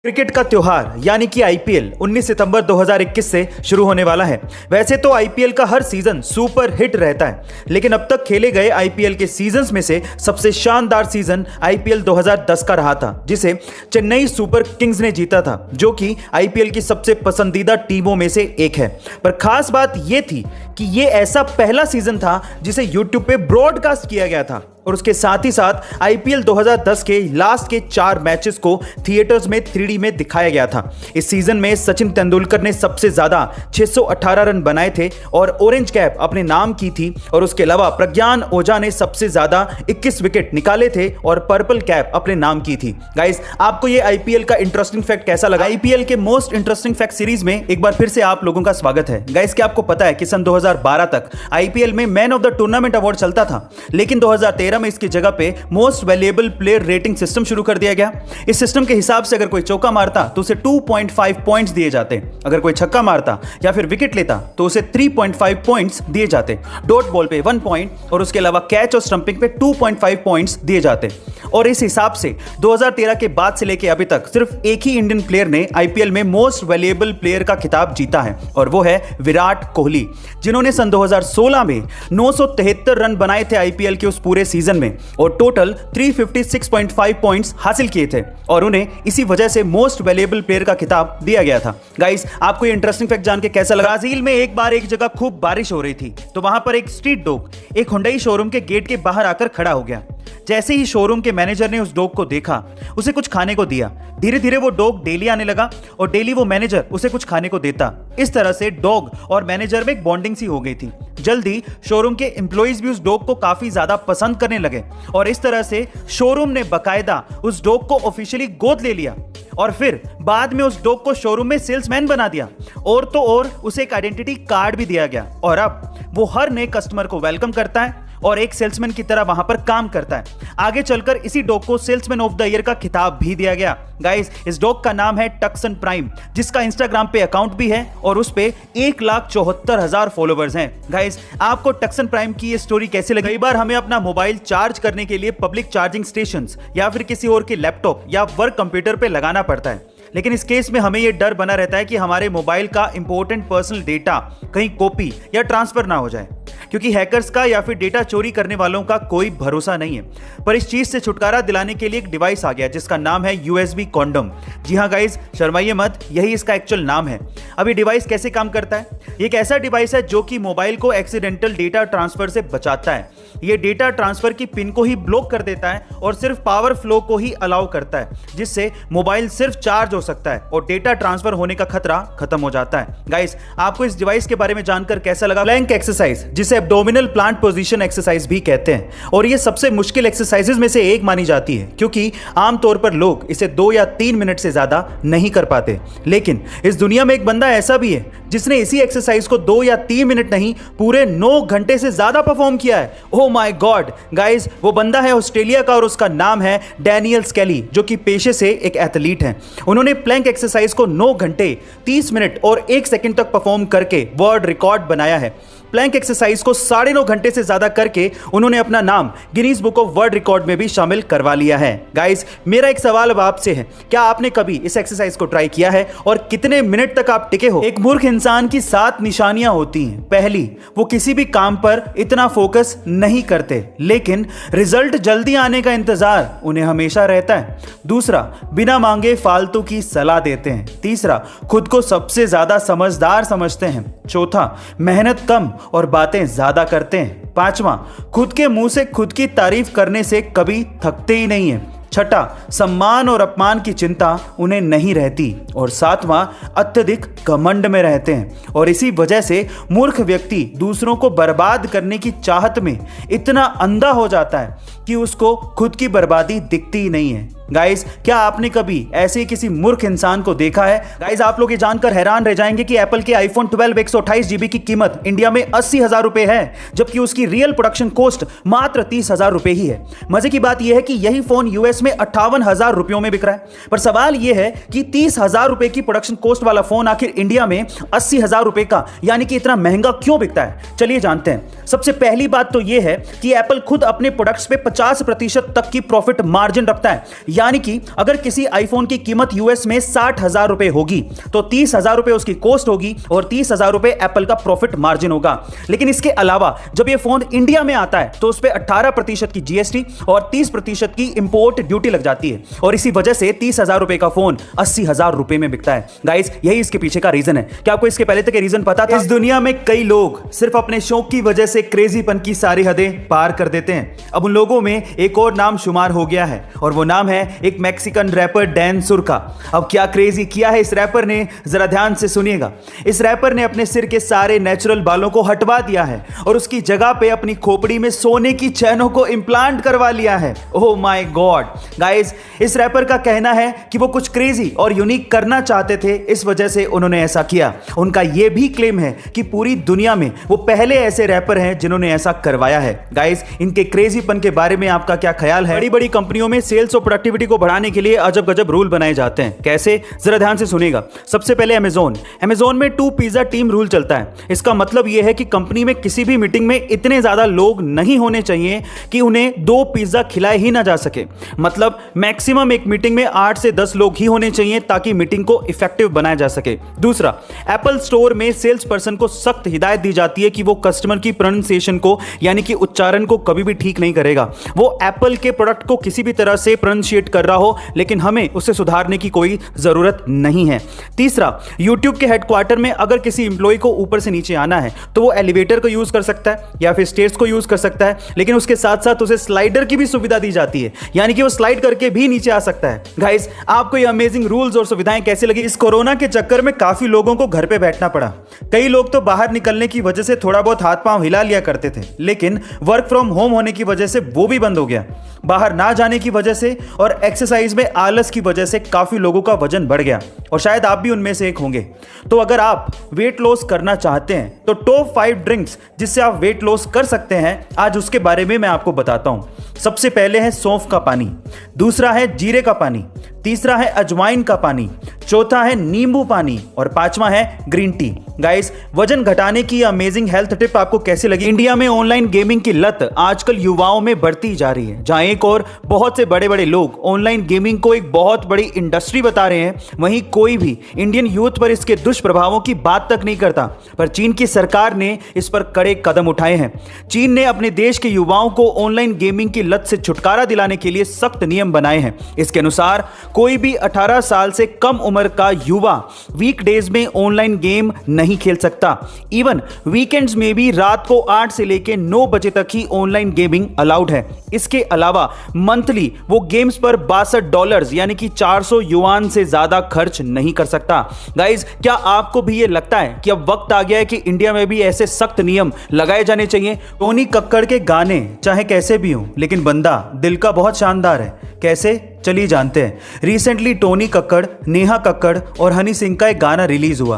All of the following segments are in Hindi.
क्रिकेट का त्योहार यानी कि आईपीएल 19 सितंबर 2021 से शुरू होने वाला है। वैसे तो आईपीएल का हर सीजन सुपर हिट रहता है, लेकिन अब तक खेले गए आईपीएल के सीजन्स में से सबसे शानदार सीजन आईपीएल 2010 का रहा था, जिसे चेन्नई सुपर किंग्स ने जीता था, जो कि आईपीएल की सबसे पसंदीदा टीमों में से एक है। पर खास बात यह थी कि यह ऐसा पहला सीजन था जिसे यूट्यूब पे ब्रॉडकास्ट किया गया था, और उसके साथ ही साथ आईपीएल 2010 के लास्ट के 4 मैचेस को थिएटर्स में 3D में दिखाया गया था। इस सीजन में सचिन तेंदुलकर ने सबसे ज्यादा 618 रन बनाए थे और ऑरेंज कैप अपने नाम की थी, और उसके अलावा प्रज्ञान ओझा ने सबसे ज्यादा 21 विकेट निकाले थे और पर्पल कैप अपने नाम की थी। गाइस, आपको ये आईपीएल का इंटरेस्टिंग फैक्ट कैसा लगा? आईपीएल के मोस्ट इंटरेस्टिंग फैक्ट सीरीज में एक बार फिर से आप लोगों का स्वागत है। गाइस, क्या आपको पता है कि सन 2012 तक आईपीएल में man of the tournament award चलता था, लेकिन 2013 में इसकी जगह पे most valuable player rating system शुरू कर दिया गया। इस सिस्टम के हिसाब से अगर कोई चौका मारता तो उसे 2.5 पॉइंट्स दिए जाते, अगर कोई छक्का मारता या फिर विकेट लेता तो उसे 3.5 पॉइंट्स दिए जाते, डॉट बॉल पे 1 पॉइंट और उसके अलावा कैच और स्टंपिंग पे 2.5 पॉइंट्स दिए जाते। और इस हिसाब से 2013 के बाद से लेके अभी तक सिर्फ एक ही इंडियन प्लेयर ने आईपीएल में मोस्ट वैल्यूएबल प्लेयर का खिताब जीता है, और वो है विराट कोहली, जिन्होंने सन 2016 में 973 रन बनाए थे आईपीएल के उस पूरे सीजन में और टोटल 356.5 पॉइंट्स हासिल किए थे, और उन्हें इसी वजह से मोस्ट वैल्यूएबल प्लेयर का खिताब दिया गया था। गाइस, आपको ये इंटरेस्टिंग फैक्ट जान के कैसा लगा? ब्राजील में एक बार एक जगह खूब बारिश हो रही थी, तो वहां पर एक स्ट्रीट डॉग एक हुंडई शोरूम के गेट के बाहर आकर खड़ा हो गया। जैसे ही शोरूम के मैनेजर ने उस डॉग को देखा, उसे कुछ खाने को दिया। धीरे धीरे वो डॉग डेली आने लगा और डेली वो मैनेजर उसे कुछ खाने को देता। इस तरह से डॉग और मैनेजर में एक बॉन्डिंग सी हो गई थी। जल्दी शोरूम के एम्प्लॉइज भी उस डॉग को काफी ज्यादा पसंद करने लगे, और इस तरह से शोरूम ने बकायदा उस डॉग को ऑफिशियली गोद ले लिया, और फिर बाद में उस डॉग को शोरूम में सेल्समैन बना दिया, और तो और उसे एक आइडेंटिटी कार्ड भी दिया गया, और अब वो हर नए कस्टमर को वेलकम करता है और एक सेल्समैन की तरह वहां पर काम करता है। आगे चलकर इसी डॉग को सेल्समैन ऑफ द ईयर का खिताब भी दिया गया। गाइस, इस डॉग का नाम है टक्सन प्राइम, जिसका इंस्टाग्राम पे अकाउंट भी है और उस पे 1,74,000 फॉलोवर्स हैं। गाइस, आपको टक्सन प्राइम की ये स्टोरी कैसे लगी? कई बार हमें अपना मोबाइल चार्ज करने के लिए पब्लिक चार्जिंग स्टेशंस या फिर किसी और के लैपटॉप या वर्क कंप्यूटर पे लगाना पड़ता है, लेकिन इस केस में हमें यह डर बना रहता है कि हमारे मोबाइल का इंपॉर्टेंट पर्सनल डेटा कहीं कॉपी या ट्रांसफर ना हो जाए, क्योंकि हैकर्स का या फिर डेटा चोरी करने वालों का कोई भरोसा नहीं है। पर इस चीज से छुटकारा दिलाने के लिए एक डिवाइस आ गया जिसका नाम है यूएसबी कॉन्डोम। जी हाँ गाइस, शर्माइए मत, यही इसका एक्चुअल नाम है। अब ये डिवाइस कैसे काम करता है? एक ऐसा डिवाइस है जो कि मोबाइल को एक्सीडेंटल डेटा ट्रांसफर से बचाता है। ये डेटा ट्रांसफर की पिन को ही ब्लॉक कर देता है और सिर्फ पावर फ्लो को ही अलाउ करता है, जिससे मोबाइल सिर्फ चार्ज हो सकता है और डेटा ट्रांसफर होने का खतरा खत्म हो जाता है। गाइस, आपको इस डिवाइस के बारे में जानकर कैसा लगा? प्लैंक एक्सरसाइज, जिसे एब्डोमिनल प्लांट पोजीशन एक्सरसाइज भी कहते हैं, और ये सबसे मुश्किल एक्सरसाइजेज में से एक मानी जाती है, क्योंकि आमतौर पर लोग इसे 2 या 3 मिनट से ज्यादा नहीं कर पाते। लेकिन इस दुनिया में एक बंदा ऐसा भी है जिसने इसी एक्सरसाइज को 2 या 3 मिनट नहीं, पूरे 9 घंटे से ज्यादा परफॉर्म किया है। ओह माय गॉड गाइस, वो बंदा है ऑस्ट्रेलिया का और उसका नाम है डैनियल स्केली, जो कि पेशे से एक एथलीट हैं। उन्होंने प्लैंक एक्सरसाइज को 9 घंटे 30 मिनट और 1 सेकंड तक परफॉर्म करके वर्ल्ड रिकॉर्ड बनाया है। प्लैंक एक्सरसाइज को 9.5 घंटे से ज्यादा करके उन्होंने अपना नाम Guinness book of world record में भी शामिल करवा लिया है। गाइस, मेरा एक सवाल अब आपसे है, क्या आपने कभी इस एक्सरसाइज को ट्राई किया है और कितने मिनट तक आप टिके हो? एक मूर्ख इंसान की 7 निशानियां होती हैं। पहली, वो किसी भी काम पर इतना फोकस नहीं करते, लेकिन रिजल्ट जल्दी आने का इंतजार उन्हें हमेशा रहता है। दूसरा, बिना मांगे फालतू की सलाह देते हैं। तीसरा, खुद को सबसे ज्यादा समझदार समझते हैं। चौथा, मेहनत कम और बातें ज्यादा करते हैं। पांचवा, खुद के मुंह से खुद की तारीफ करने से कभी थकते ही नहीं है। छठा, सम्मान और अपमान की चिंता उन्हें नहीं रहती। और सातवां, अत्यधिक घमंड में रहते हैं, और इसी वजह से मूर्ख व्यक्ति दूसरों को बर्बाद करने की चाहत में इतना अंधा हो जाता है कि उसको खुद की बर्बादी दिखती ही नहीं है। गाइस, क्या आपने कभी ऐसे किसी मूर्ख इंसान को देखा है? गाइस, आप लोग ये जानकर हैरान रह जाएंगे कि एप्पल के आईफोन 12 128 GB की कीमत इंडिया में 80,000 रुपए है, जबकि उसकी रियल प्रोडक्शन कॉस्ट मात्र 30,000 रुपए ही है। मजे की बात यह है कि यही फोन यूएस में 58,000 रुपयों में बिक रहा है। पर सवाल यह है कि 30,000 रुपए की प्रोडक्शन कॉस्ट वाला फोन आखिर इंडिया में 80,000 रुपए का यानी कि इतना महंगा क्यों बिकता है? चलिए जानते हैं। सबसे पहली बात तो यह है कि एप्पल खुद अपने प्रोडक्ट्स पे 50% तक की प्रॉफिट मार्जिन रखता है, यानी कि अगर किसी आईफोन की कीमत यूएस में 60,000 रुपए होगी तो 30,000 रुपए उसकी कॉस्ट होगी और 30,000 रुपए एप्पल का प्रॉफिट मार्जिन होगा। लेकिन इसके अलावा जब यह फोन इंडिया में आता है तो उस पर 18% की जीएसटी और 30% की इंपोर्ट ड्यूटी लग जाती है और इसी वजह से 30,000 रुपए का फोन 80,000 रुपए में बिकता है। गाइस, यही इसके पीछे का रीजन है। क्या आपको इसके पहले तक रीजन पता था? इस दुनिया में कई लोग सिर्फ अपने शौक की वजह से क्रेजीपन की सारी हदें पार कर देते हैं। अब उन लोगों में एक और नाम शुमार हो गया है और वो नाम है एक मैक्सिकन रैपर डैन सुर का। अब क्या क्रेजी किया है इस रैपर ने, जरा ध्यान से सुनिएगा। इस रैपर ने अपने सिर के सारे नेचुरल बालों को हटवा दिया है और उसकी जगह पे अपनी खोपड़ी में सोने की चैनों को इंप्लांट करवा लिया है। ओह माय गॉड गाइस, इस रैपर का कहना है कि वो कुछ क्रेजी और यूनिक करना चाहते थे, इस वजह से उन्होंने ऐसा किया। उनका यह भी क्लेम है कि पूरी दुनिया में वो पहले ऐसे रैपर हैं जिन्होंने ऐसा करवाया है। गाइस, इनके क्रेजीपन के बारे में आपका क्या ख्याल है? बड़ी बड़ी कंपनियों में सेल्स और प्रोडक्टिविटी को बढ़ाने के लिए अजब गजब रूल बनाए जाते हैं। कैसे? जरा ध्यान से सुनिएगा। सबसे पहले अमेज़न में 2 पिज्जा टीम रूल चलता है। इसका मतलब यह है कि कंपनी में किसी भी मीटिंग में इतने ज्यादा लोग नहीं होने चाहिए कि उन्हें 2 पिज्जा खिलाए ही ना जा सके। मतलब मैक्सिमम एक मीटिंग में 8 से 10 लोग ही होने चाहिए ताकि मीटिंग को इफेक्टिव बनाया जा सके। दूसरा, एप्पल स्टोर में सेल्स पर्सन को सख्त हिदायत दी जाती है कि वो कस्टमर की प्रोनाउंसिएशन को यानी कि उच्चारण को कभी भी ठीक नहीं करेगा। वो एप्पल के प्रोडक्ट को किसी भी तरह से प्रोनाउंसिएट कर रहा हो, लेकिन हमें उसे सुधारने की कोई जरूरत नहीं है। तीसरा, यूट्यूब के हेडक्वार्टर में अगर किसी इंप्लॉय को ऊपर से नीचे आना है तो वो एलिवेटर को यूज कर सकता है या फिर स्टेयर्स को यूज कर सकता है, लेकिन उसके साथ साथ उसे स्लाइडर की भी सुविधा दी जाती है, यानी कि वो स्लाइड करके भी नीचे आ सकता है। गाइस, आपको ये अमेजिंग रूल्स और सुविधाएं कैसी लगी? इस कोरोना के चक्कर में काफी लोगों को घर पे बैठना पड़ा। कई लोग तो बाहर निकलने की वजह से थोड़ा बहुत हाथ पांव हिला लिया करते थे, लेकिन वर्क फ्रॉम होम होने की वजह से वो भी बंद हो गया। बाहर ना जाने की वजह से और एक्सरसाइज में आलस की वजह से काफी लोगों का वजन बढ़ गया और शायद आप भी उनमें से एक होंगे। तो अगर आप वेट लॉस करना चाहते हैं तो टॉप 5 ड्रिंक्स जिससे आप वेट लॉस कर सकते हैं, आज उसके बारे में मैं आपको बताता हूं। सबसे पहले है सौंफ का पानी, दूसरा है जीरे का पानी, तीसरा है अजवाइन का पानी, चौथा है नींबू पानी और पांचवा है ग्रीन टी। गाइस, वजन घटाने की अमेजिंग हेल्थ टिप आपको कैसी लगी? इंडिया में ऑनलाइन गेमिंग की लत आजकल युवाओं में बढ़ती जा रही है। जहां एक और बहुत से बड़े बड़े लोग ऑनलाइन गेमिंग को एक बहुत बड़ी इंडस्ट्री बता रहे हैं, वहीं कोई भी इंडियन यूथ पर इसके दुष्प्रभावों की बात तक नहीं करता। पर चीन की सरकार ने इस पर कड़े कदम उठाए हैं। चीन ने अपने देश के युवाओं को ऑनलाइन गेमिंग की लत से छुटकारा दिलाने के लिए सख्त नियम बनाए हैं। इसके अनुसार कोई भी 18 साल से कम उम्र का युवा वीकडेज में ऑनलाइन गेम नहीं खेल सकता। इवन वीकेंड्स में भी रात को 8 से लेकर 9 बजे तक ही ऑनलाइन गेमिंग अलाउड है। इसके अलावा मंथली वो गेम्स पर $62 यानी कि 400 युआन से ज्यादा खर्च नहीं कर सकता। गाइज, क्या आपको भी ये लगता है कि अब वक्त आ गया है कि इंडिया में भी ऐसे सख्त नियम लगाए जाने चाहिए? टोनी कक्कड़ के गाने चाहे कैसे भी हों, लेकिन बंदा दिल का बहुत शानदार है। कैसे? चलिए जानते हैं। रिसेंटली टोनी कक्कड़, नेहा कक्कड़ और हनी सिंह का एक गाना रिलीज हुआ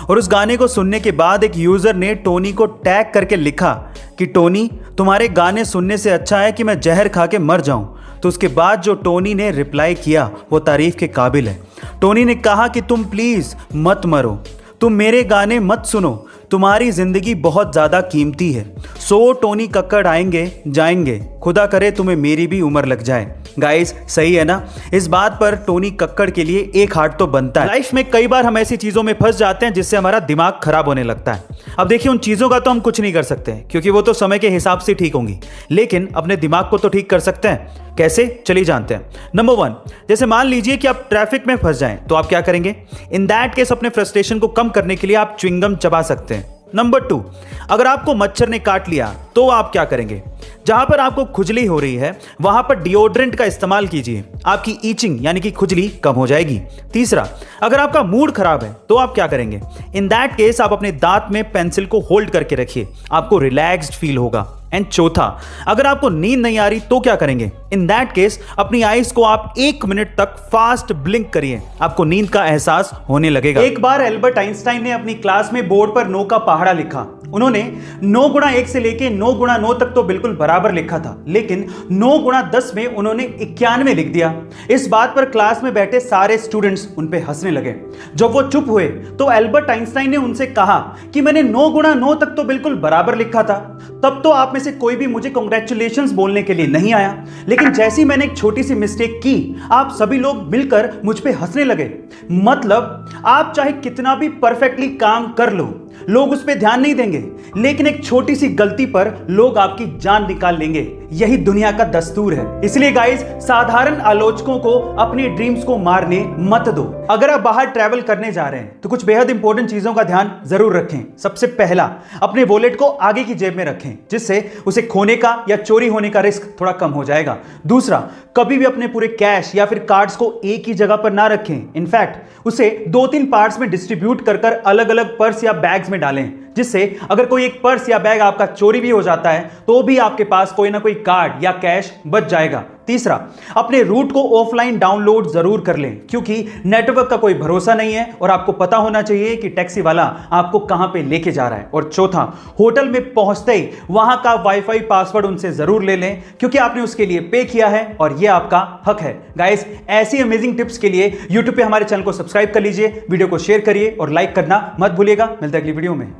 और उस गाने को सुनने के बाद एक यूजर ने टोनी को टैग करके लिखा कि टोनी, तुम्हारे गाने सुनने से अच्छा है कि मैं जहर खा के मर जाऊं। तो उसके बाद जो टोनी ने रिप्लाई किया वो तारीफ के काबिल है। टोनी ने कहा कि तुम प्लीज मत मरो, तुम मेरे गाने मत सुनो, तुम्हारी जिंदगी बहुत ज्यादा कीमती है। सो टोनी कक्कड़ आएंगे जाएंगे, खुदा करे तुम्हें मेरी भी उम्र लग जाए। गाइस, सही है ना? इस बात पर टोनी कक्कड़ के लिए एक हार्ट तो बनता है। लाइफ में कई बार हम ऐसी चीजों में फंस जाते हैं जिससे हमारा दिमाग खराब होने लगता है। अब देखिए, उन चीजों का तो हम कुछ नहीं कर सकते क्योंकि वो तो समय के हिसाब से ठीक होंगी, लेकिन अपने दिमाग को तो ठीक कर सकते हैं। कैसे? चलिए जानते हैं। नंबर 1, जैसे मान लीजिए कि आप ट्रैफिक में फंस जाएं, तो आप क्या करेंगे? इन दैट केस अपने फ्रस्ट्रेशन को कम करने के लिए आप च्युइंगम चबा सकते हैं। नंबर 2, अगर आपको मच्छर ने काट लिया तो आप क्या करेंगे? जहां पर आपको खुजली हो रही है वहां पर डिओड्रेंट का इस्तेमाल कीजिए, आपकी ईचिंग यानी कि खुजली कम हो जाएगी। तीसरा, अगर आपका मूड खराब है तो आप क्या करेंगे? इन दैट केस आप अपने दांत में पेंसिल को होल्ड करके रखिए, आपको रिलैक्स्ड फील होगा। एंड चौथा, अगर आपको नींद नहीं आ रही तो क्या करेंगे? इन दैट केस अपनी आईज को आप 1 मिनट तक फास्ट ब्लिंक करिए, आपको नींद का एहसास होने लगेगा। एक बार एल्बर्ट आइंस्टाइन ने अपनी क्लास में बोर्ड पर नो का पहाड़ा लिखा उन्होंने 9 गुणा 1 से लेके 9 गुणा 9 तक तो बिल्कुल बराबर लिखा था, लेकिन 9 गुणा 10 में उन्होंने 91 लिख दिया। इस बात पर क्लास में बैठे सारे स्टूडेंट्स उन पे हंसने लगे। जब वो चुप हुए तो एल्बर्ट आइंस्टाइन ने उनसे कहा कि मैंने 9 गुणा 9 तक तो बिल्कुल बराबर लिखा था। तब तो आप में से कोई भी मुझे कांग्रेचुलेशंस बोलने के लिए नहीं आया, लेकिन जैसी मैंने एक छोटी सी मिस्टेक की, आप सभी लोग मिलकर मुझ पे हंसने लगे। मतलब आप चाहे कितना भी परफेक्टली काम कर लो, लोग उस पर ध्यान नहीं देंगे, लेकिन एक छोटी सी गलती पर लोग आपकी जान निकाल लेंगे। यही दुनिया का दस्तूर है। इसलिए गाइस, साधारण आलोचकों को अपने ड्रीम्स को मारने मत दो। अगर आप बाहर ट्रैवल करने जा रहे हैं तो कुछ बेहद इंपॉर्टेंट चीजों का ध्यान जरूर रखें। सबसे पहला, अपने वॉलेट को आगे की जेब में रखें, जिससे उसे खोने का या चोरी होने का रिस्क थोड़ा कम हो जाएगा। दूसरा, कभी भी अपने पूरे कैश या फिर कार्ड्स को एक ही जगह पर ना रखें। इनफैक्ट उसे 2-3 पार्ट्स में डिस्ट्रीब्यूट कर अलग अलग पर्स या बैग्स में डालें, जिससे अगर कोई एक पर्स या बैग आपका चोरी भी हो जाता है तो भी आपके पास कोई ना कोई कार्ड या कैश बच जाएगा। तीसरा, अपने रूट को ऑफलाइन डाउनलोड जरूर कर लें, क्योंकि नेटवर्क का कोई भरोसा नहीं है और आपको पता होना चाहिए कि टैक्सी वाला आपको कहां पे लेके जा रहा है। और चौथा, होटल में पहुंचते ही वहां का वाईफाई पासवर्ड उनसे जरूर ले लें, क्योंकि आपने उसके लिए पे किया है और यह आपका हक है। गाइस, ऐसी अमेजिंग टिप्स के लिए यूट्यूब पे हमारे चैनल को सब्सक्राइब कर लीजिए, वीडियो को शेयर करिए और लाइक करना मत भूलिएगा। मिलते हैं अगली वीडियो में।